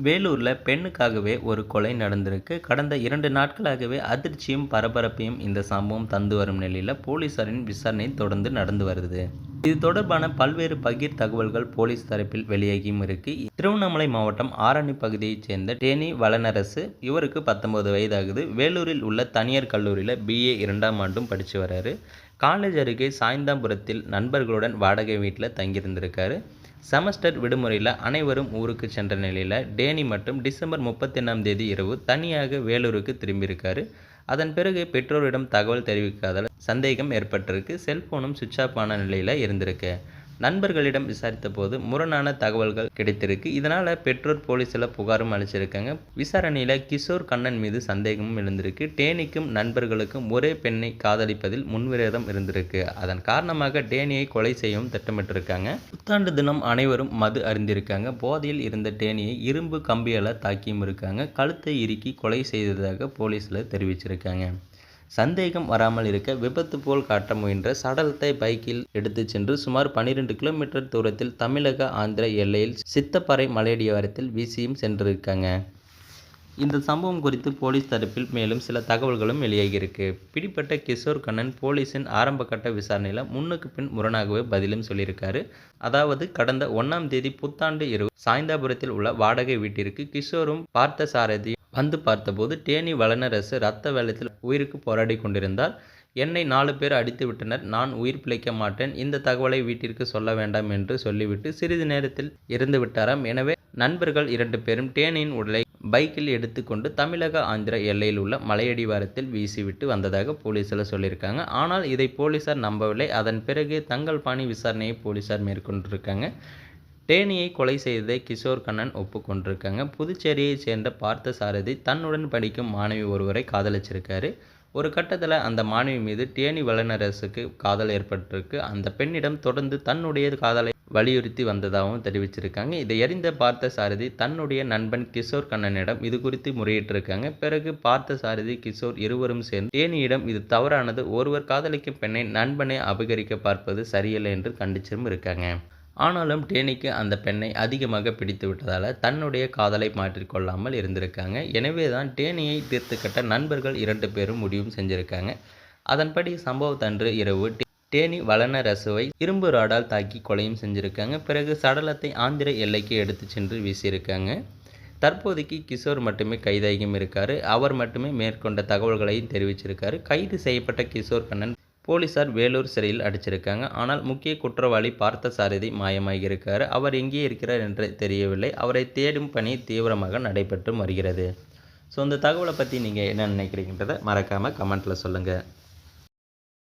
வேலூர்ல பெண்ணுக்காகவே ஒரு கொலை நடந்திருக்கு. கடந்த 2 நாட்களாகவே அதிர்ச்சியும், பரபரப்பையும் இந்த சம்பவம் தந்து வரும் நிலையில போலீசாரின் விசாரணை தொடர்ந்து நடந்து வருது. இது தொடர்பான பல்வேறு பகீர் தகவல்கள் போலீஸ் தரப்பில் வெளியாகியும் இருக்கு. திருவண்ணாமலை மாவட்டம் ஆரணி பகுதியைச் சேர்ந்த டேனி வளனரசு. இவருக்கு 19 வயதாகுது. வேலூரில் உள்ள தனியார் கல்லூரியில் BA 2ஆம் ஆண்டும் படிச்சு வராரு. காலேஜ் அருகே சாய்ந்தாபுரத்தில் நண்பர்களுடன் வாடகை வீட்டில் தங்கியிருந்திருக்காரு. செமஸ்டர் விடுமுறையில் அனைவரும் ஊருக்கு சென்ற நிலையில் டேனி மட்டும் டிசம்பர் 31ஆம் தேதி இரவு தனியாக வேலூருக்கு திரும்பியிருக்காரு. அதன் பிறகு பெற்றோரிடம் தகவல் தெரிவிக்காதால் சந்தேகம் ஏற்பட்டிருக்கு. செல்போனும் சுவிட்ச் ஆஃப் ஆன நிலையில் இருந்திருக்கு. நண்பர்களிடம் விசாரித்த போது முரணான தகவல்கள் கிடைத்திருக்கு. இதனால் பெற்றோர் போலீஸில் புகாரும் அளிச்சிருக்காங்க. விசாரணையில் கிஷோர் கண்ணன் மீது சந்தேகமும் எழுந்திருக்கு. டேனிக்கும் நண்பர்களுக்கும் ஒரே பெண்ணை காதலிப்பதில் முன்விரோதம் இருந்திருக்கு. அதன் காரணமாக டேனியை கொலை செய்யவும் திட்டமிட்டிருக்காங்க. புத்தாண்டு தினம் அனைவரும் மது அருந்திருக்காங்க. போதையில் இருந்த டேனியை இரும்பு கம்பியால் தாக்கியும் இருக்காங்க. கழுத்தை இறுக்கி கொலை செய்ததாக போலீஸில் தெரிவிச்சிருக்காங்க. சந்தேகம் வராமல் இருக்க விபத்து போல் காட்ட முயன்ற சடலத்தை பைக்கில் எடுத்துச் சென்று சுமார் 12 கிலோமீட்டர் தூரத்தில் தமிழக ஆந்திர எல்லையில் சித்தப்பாறை மலையடிவாரத்தில் வீசியும் சென்றிருக்காங்க. இந்த சம்பவம் குறித்து போலீஸ் தரப்பில் மேலும் சில தகவல்களும் வெளியாகியிருக்கு. பிடிப்பட்ட கிஷோர் கண்ணன் போலீசின் ஆரம்பகட்ட விசாரணையில் முன்னுக்கு பின் முரணாகவே பதிலும் சொல்லியிருக்காரு. அதாவது கடந்த 1ஆம் தேதி புத்தாண்டு இரவு சாய்ந்தாபுரத்தில் உள்ள வாடகை வீட்டிற்கு கிஷோரும் பார்த்தசாரதி வந்து பார்த்தபோது டேனி வளனரசு இரத்த வெள்ளத்தில் உயிருக்கு போராடி கொண்டிருந்தார். என்னை 4 பேர் அடித்து விட்டனர். நான் உயிர் பிழைக்க மாட்டேன். இந்த தகவலை வீட்டிற்கு சொல்ல வேண்டாம் என்று சொல்லிவிட்டு சிறிது நேரத்தில் இறந்து விட்டாராம். எனவே நண்பர்கள் 2 பேரும் டேனியின் உடலை பைக்கில் எடுத்துக்கொண்டு தமிழக ஆந்திர எல்லையில் உள்ள மலையடிவாரத்தில் வீசிவிட்டு வந்ததாக போலீஸில் சொல்லியிருக்காங்க. ஆனால் இதை போலீசார் நம்பவில்லை. அதன் பிறகு தங்கள் பாணி விசாரணையை போலீசார் மேற்கொண்டிருக்காங்க. டேனியை கொலை செய்ததை கிஷோர் கண்ணன் ஒப்புக்கொண்டிருக்காங்க. புதுச்சேரியைச் சேர்ந்த பார்த்தசாரதி தன்னுடன் படிக்கும் மாணவி ஒருவரை காதலிச்சிருக்காரு. ஒரு கட்டத்தில் அந்த மாணவி மீது டேனி வளனரசுக்கு காதல் ஏற்பட்டிருக்கு. அந்த பெண்ணிடம் தொடர்ந்து தன்னுடைய காதலை வலியுறுத்தி வந்ததாகவும் தெரிவிச்சிருக்காங்க. இதை அறிந்த பார்த்தசாரதி தன்னுடைய நண்பன் கிஷோர் கண்ணனிடம் இது குறித்து முறையிட்டிருக்காங்க. பிறகு பார்த்தசாரதி, கிஷோர் இருவரும் சேர்ந்து டேனியிடம் இது தவறானது, ஒருவர் காதலிக்கும் பெண்ணை நண்பனை அபகரிக்க பார்ப்பது சரியல்ல என்று கண்டிச்சும் இருக்காங்க. ஆனாலும் டேனிக்கு அந்த பெண்ணை அதிகமாக பிடித்து விட்டதால் தன்னுடைய காதலை மாற்றிக்கொள்ளாமல் இருந்திருக்காங்க. எனவே தான் டேனியை தீர்த்து கட்ட நண்பர்கள் 2 பேரும் முடிவும் செஞ்சிருக்காங்க. அதன்படி சம்பவத்தன்று இரவு டேனி வளனரசுவை இரும்பு ராடால் தாக்கி கொலையும் செஞ்சிருக்காங்க. பிறகு சடலத்தை ஆந்திர எல்லைக்கு எடுத்து சென்று வீசியிருக்காங்க. தற்போதைக்கு கிஷோர் மட்டுமே கைதாகியும் இருக்காரு. அவர் மட்டுமே மேற்கொண்ட தகவல்களையும் தெரிவிச்சிருக்காரு. கைது செய்யப்பட்ட கிஷோர் கண்ணன் போலீசார் வேலூர் சிறையில் அடைச்சிருக்காங்க. ஆனால் முக்கிய குற்றவாளி பார்த்தசாரதி மாயமாகியிருக்காரு. அவர் எங்கே இருக்கிறார் என்று தெரியவில்லை. அவரை தேடும் பணி தீவிரமாக நடைபெற்று வருகிறது. ஸோ இந்த தகவலை பற்றி நீங்கள் என்ன நினைக்கிறீங்கன்றதை மறக்காமல் கமெண்ட்டில் சொல்லுங்கள்.